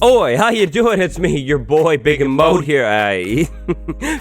Oi, how you doing? It's me, your boy Big and Mode here.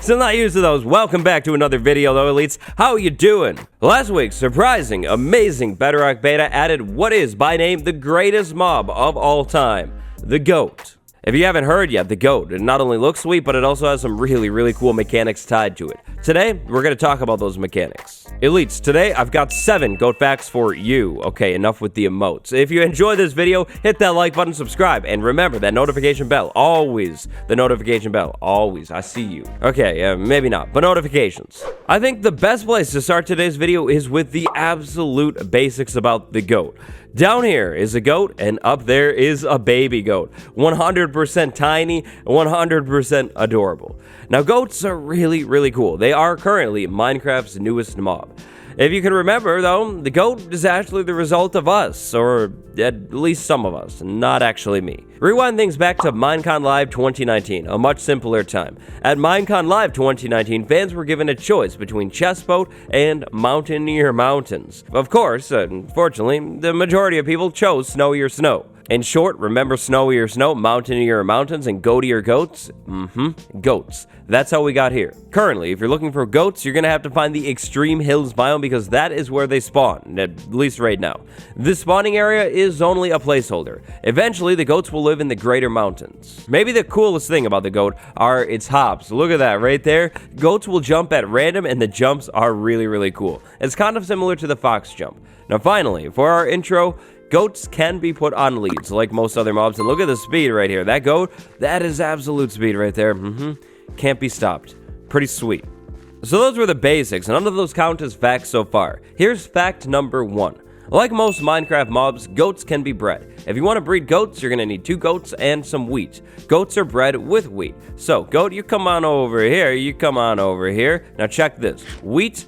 Still not used to those. Welcome back to another video, though, elites. How you doing? Last week's surprising, amazing Bedrock beta added what is, by name, the greatest mob of all time, the GOAT. If you haven't heard yet, the GOAT, it not only looks sweet, but it also has some really cool mechanics tied to it. Today, we're going to talk about those mechanics. Elites, today I've got 7 GOAT facts for you. Okay, enough with the emotes. If you enjoyed this video, hit that like button, subscribe, and remember that notification bell. Always. The notification bell. Always. I see you. Okay, maybe not, but notifications. I think the best place to start today's video is with the absolute basics about the GOAT. Down here is a goat, and up there is a baby goat. 100% tiny, 100% adorable. Now, goats are really cool. They are currently Minecraft's newest mob. If you can remember, though, the GOAT is actually the result of us, or at least some of us, not actually me. Rewind things back to Minecon Live 2019, a much simpler time. At Minecon Live 2019, fans were given a choice between Chestboat and Mountaineer Mountains. Of course, unfortunately, the majority of people chose Snowier Snow. In short, remember Snowier Snow, Mountaineer Mountains, and Goatier Goats? Goats. That's how we got here. Currently, if you're looking for goats, you're gonna have to find the Extreme Hills biome because that is where they spawn, at least right now. This spawning area is only a placeholder. Eventually, the goats will live in the greater mountains. Maybe the coolest thing about the goat are its hops. Look at that right there. Goats will jump at random, and the jumps are really cool. It's kind of similar to the fox jump. Now finally, for our intro, goats can be put on leads, like most other mobs, and look at the speed right here. That goat, that is absolute speed right there. Can't be stopped. Pretty sweet. So those were the basics, and none of those count as facts so far. Here's fact number 1. Like most Minecraft mobs, goats can be bred. If you want to breed goats, you're going to need 2 goats and some wheat. Goats are bred with wheat. So, goat, you come on over here, you come on over here. Now check this. Wheat,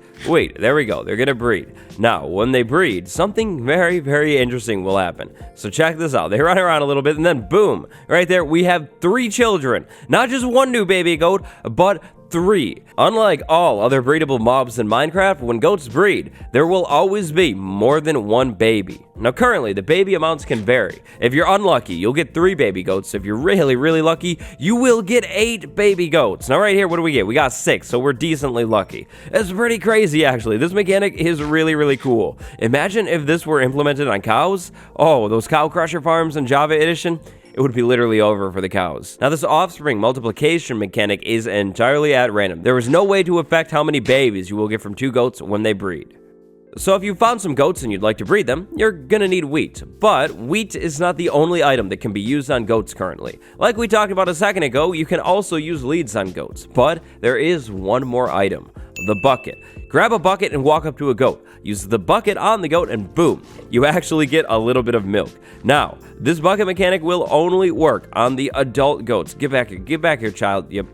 there we go. They're going to breed. Now, when they breed, something very interesting will happen. So check this out. They run around a little bit, and then boom, right there, we have 3 children. Not just 1 new baby goat, but 3. Unlike all other breedable mobs in Minecraft, when goats breed, there will always be more than 1 baby. Now currently, the baby amounts can vary. If you're unlucky, you'll get 3 baby goats. If you're really lucky, you will get 8 baby goats. Now right here, what do we get? We got 6, so we're decently lucky. It's pretty crazy, actually. This mechanic is really cool. Imagine if this were implemented on cows. Oh, those cow crusher farms in Java Edition. It would be literally over for the cows. Now, this offspring multiplication mechanic is entirely at random. There is no way to affect how many babies you will get from 2 goats when they breed. So if you found some goats and you'd like to breed them, you're gonna need wheat. But wheat is not the only item that can be used on goats currently. Like we talked about a second ago, you can also use leads on goats. But there is one more item. The bucket. Grab a bucket and walk up to a goat. Use the bucket on the goat and boom, you actually get a little bit of milk. Now, this bucket mechanic will only work on the adult goats. Get back here, child. Yep.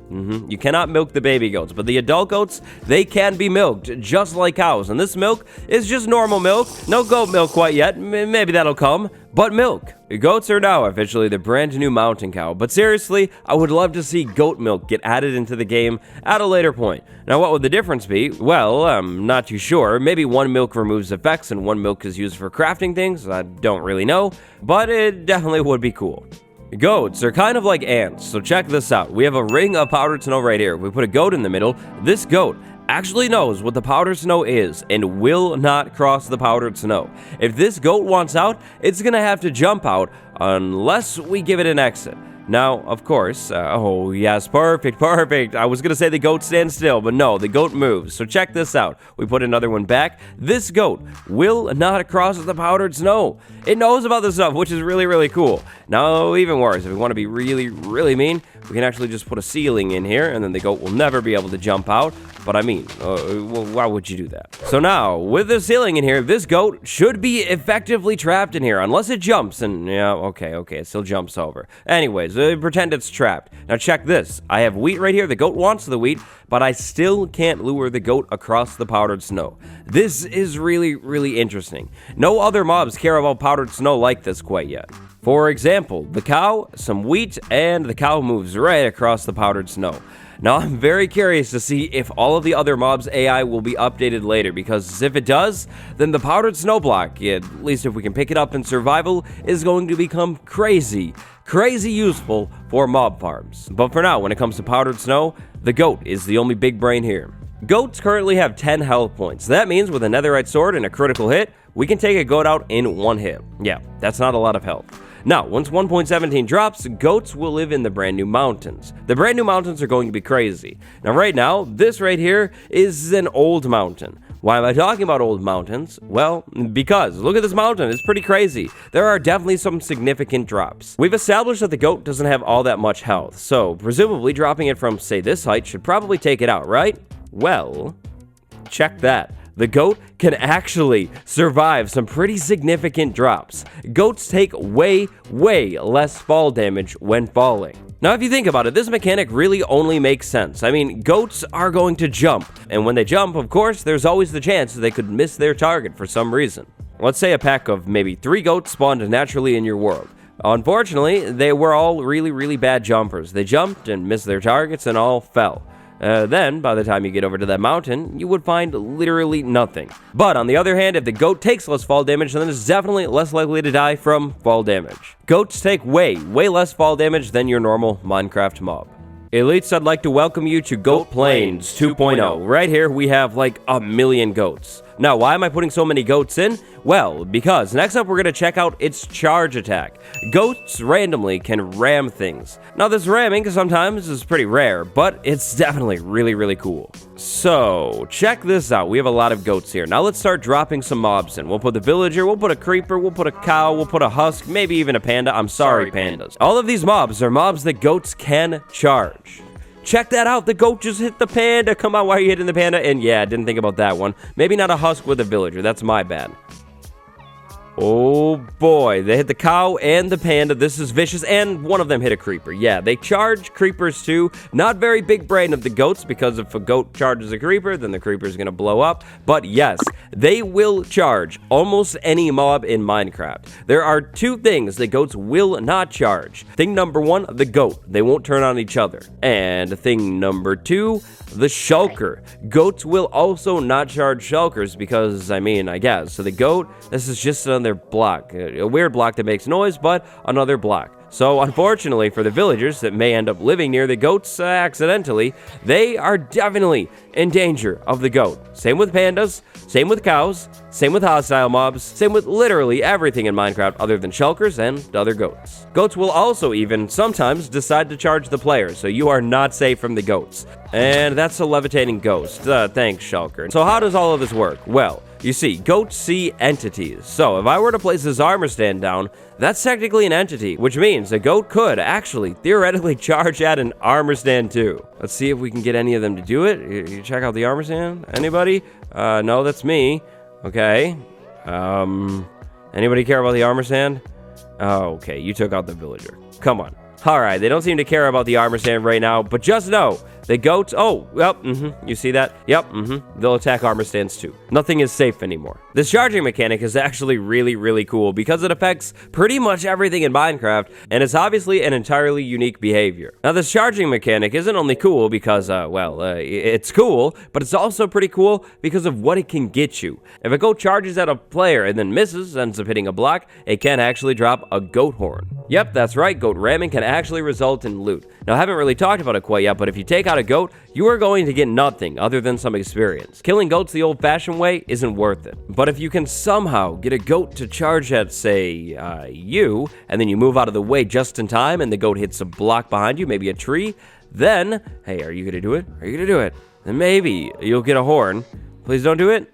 You cannot milk the baby goats, but the adult goats, they can be milked just like cows. And this milk is just normal milk. No goat milk quite yet. Maybe that'll come. But milk. Goats are now officially the brand new mountain cow, but seriously, I would love to see goat milk get added into the game at a later point. Now, what would the difference be? Well, I'm not too sure. Maybe 1 milk removes effects and 1 milk is used for crafting things. I don't really know, but it definitely would be cool. Goats are kind of like ants, so check this out. We have a ring of powdered snow right here. We put a goat in the middle. This goat actually knows what the powdered snow is and will not cross the powdered snow. If this goat wants out, it's gonna have to jump out unless we give it an exit. Now, of course, oh yes, perfect. I was gonna say the goat stands still, but no, the goat moves. So check this out. We put another one back. This goat will not cross the powdered snow. It knows about this stuff, which is really cool. Now, even worse, if we want to be really mean, we can actually just put a ceiling in here, and then the goat will never be able to jump out. But I mean, why would you do that? So now, with the ceiling in here, this goat should be effectively trapped in here, unless it jumps, and yeah, okay, it still jumps over. Anyways, pretend it's trapped. Now check this. I have wheat right here. The goat wants the wheat, but I still can't lure the goat across the powdered snow. This is really interesting. No other mobs care about powdered snow like this quite yet. For example, the cow, some wheat, and the cow moves right across the powdered snow. Now, I'm very curious to see if all of the other mobs' AI will be updated later, because if it does, then the powdered snow block, at least if we can pick it up in survival, is going to become crazy useful for mob farms. But for now, when it comes to powdered snow, the goat is the only big brain here. Goats currently have 10 health points. That means with a netherite sword and a critical hit, we can take a goat out in one hit. Yeah, that's not a lot of health. Now, once 1.17 drops, goats will live in the brand new mountains. The brand new mountains are going to be crazy. Now, right now, this right here is an old mountain. Why am I talking about old mountains? Well, because look at this mountain, it's pretty crazy. There are definitely some significant drops. We've established that the goat doesn't have all that much health, so presumably dropping it from, say, this height should probably take it out, right? Well, check that. The goat can actually survive some pretty significant drops. Goats take way less fall damage when falling. Now, if you think about it, this mechanic really only makes sense. I mean, goats are going to jump, and when they jump, of course, there's always the chance that they could miss their target for some reason. Let's say a pack of maybe 3 goats spawned naturally in your world. Unfortunately, they were all really bad jumpers. They jumped and missed their targets and all fell. Then, by the time you get over to that mountain, you would find literally nothing. But on the other hand, if the goat takes less fall damage, then it's definitely less likely to die from fall damage. Goats take way less fall damage than your normal Minecraft mob. Elites, I'd like to welcome you to Goat Plains 2.0. Right here, we have like a million goats. Now, why am I putting so many goats in? Well, because next up we're going to check out its charge attack. Goats randomly can ram things. Now, this ramming sometimes is pretty rare, but it's definitely really cool. So, check this out. We have a lot of goats here. Now, let's start dropping some mobs in. We'll put the villager, we'll put a creeper, we'll put a cow, we'll put a husk, maybe even a panda. I'm sorry, pandas. All of these mobs are mobs that goats can charge. Check that out, the goat just hit the panda. Come on, why are you hitting the panda? And yeah, didn't think about that one. Maybe not a husk with a villager, that's my bad. Oh boy, they hit the cow and the panda. This is vicious, and one of them hit a creeper. Yeah, they charge creepers too. Not very big brain of the goats, because if a goat charges a creeper, then the creeper is going to blow up. But yes, they will charge almost any mob in Minecraft. There are 2 things that goats will not charge. Thing number 1, the goat. They won't turn on each other. And thing number 2, the shulker. Goats will also not charge shulkers because, I mean, I guess. So the goat, this is just another block. A weird block that makes noise, but another block. So unfortunately for the villagers that may end up living near the goats accidentally, they are definitely in danger of the goat. Same with pandas, same with cows, same with hostile mobs, same with literally everything in Minecraft other than shulkers and other goats. Goats will also even sometimes decide to charge the player, so you are not safe from the goats. And that's a levitating ghost. Thanks, shulker. So how does all of this work? Well, you see, goats see entities. So if I were to place this armor stand down, that's technically an entity, which means a goat could actually theoretically charge at an armor stand too. Let's see if we can get any of them to do it. You check out the armor stand? Anybody? No, that's me. Okay. Anybody care about the armor stand? Oh, okay, you took out the villager. Come on. Alright, they don't seem to care about the armor stand right now, but just know, the goats, you see that? Yep, they'll attack armor stands too. Nothing is safe anymore. This charging mechanic is actually really cool because it affects pretty much everything in Minecraft, and it's obviously an entirely unique behavior. Now, this charging mechanic isn't only cool because, it's cool, but it's also pretty cool because of what it can get you. If a goat charges at a player and then misses, ends up hitting a block, it can actually drop a goat horn. Yep, that's right, goat ramming can actually result in loot. Now, I haven't really talked about it quite yet, but if you take out a goat, you are going to get nothing other than some experience. Killing goats the old-fashioned way isn't worth it. But if you can somehow get a goat to charge at, say, you, and then you move out of the way just in time, and the goat hits a block behind you, maybe a tree, then, hey, are you gonna do it? Are you gonna do it? Then maybe you'll get a horn. Please don't do it.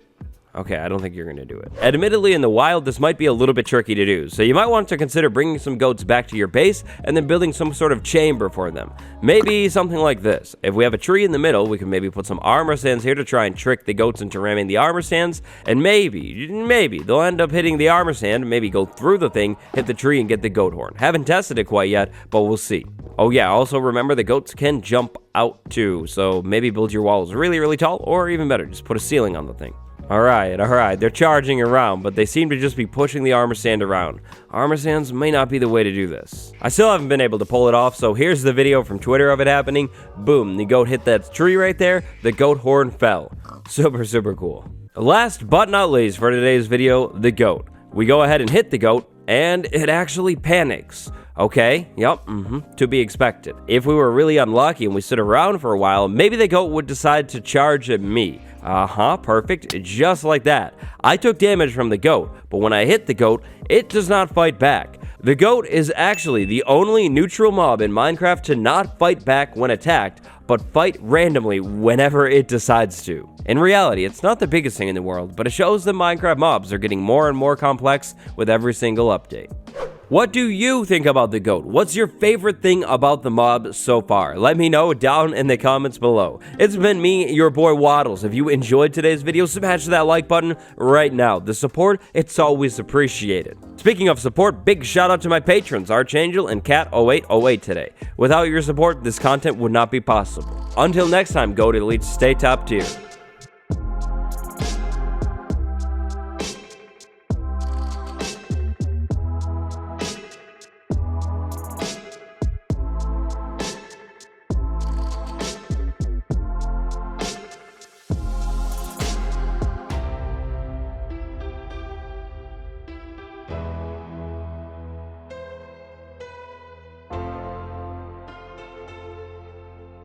Okay, I don't think you're gonna do it. Admittedly, in the wild, this might be a little bit tricky to do, so you might want to consider bringing some goats back to your base and then building some sort of chamber for them. Maybe something like this. If we have a tree in the middle, we can maybe put some armor stands here to try and trick the goats into ramming the armor stands, and maybe they'll end up hitting the armor stand, maybe go through the thing, hit the tree, and get the goat horn. Haven't tested it quite yet, but we'll see. Oh yeah, also remember the goats can jump out too, so maybe build your walls really tall, or even better, just put a ceiling on the thing. Alright, they're charging around, but they seem to just be pushing the armor stand around. Armor stands may not be the way to do this. I still haven't been able to pull it off, so here's the video from Twitter of it happening. Boom, the goat hit that tree right there, the goat horn fell. Super cool. Last but not least for today's video, the goat. We go ahead and hit the goat, and it actually panics. Okay, yep, to be expected. If we were really unlucky and we stood around for a while, maybe the goat would decide to charge at me. Perfect, just like that. I took damage from the goat, but when I hit the goat, it does not fight back. The goat is actually the only neutral mob in Minecraft to not fight back when attacked, but fight randomly whenever it decides to. In reality, it's not the biggest thing in the world, but it shows that Minecraft mobs are getting more and more complex with every single update. What do you think about the goat? What's your favorite thing about the mob so far? Let me know down in the comments below. It's been me, your boy Waddles. If you enjoyed today's video, smash that like button right now. The support, it's always appreciated. Speaking of support, big shout out to my patrons, Archangel and Cat0808 today. Without your support, this content would not be possible. Until next time, Goat Elites, stay top tier.